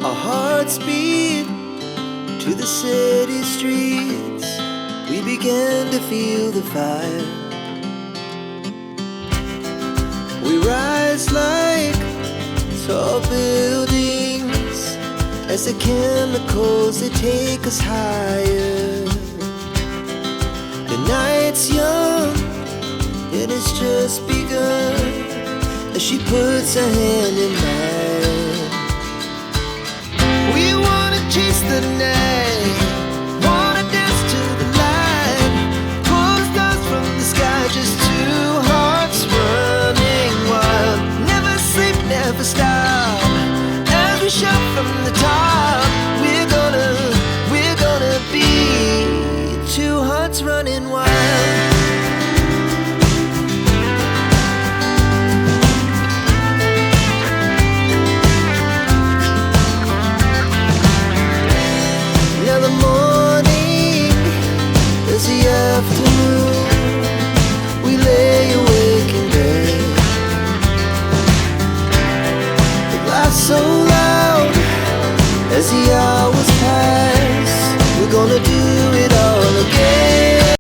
Our hearts beat to the city streets. We began to feel the fire. We rise like tall buildings as the chemicals, they take us higher. The night's young, it has just begun, as she puts her hand in mine. We wanna chase the night, wanna dance to the light, pull stars from the sky, just two hearts running wild. Never sleep, never stop, as we shout from the top. We're gonna be two hearts running wild. Now the morning is the afternoon. We lay awake in bed. The glass so loud as the hours pass. We're gonna do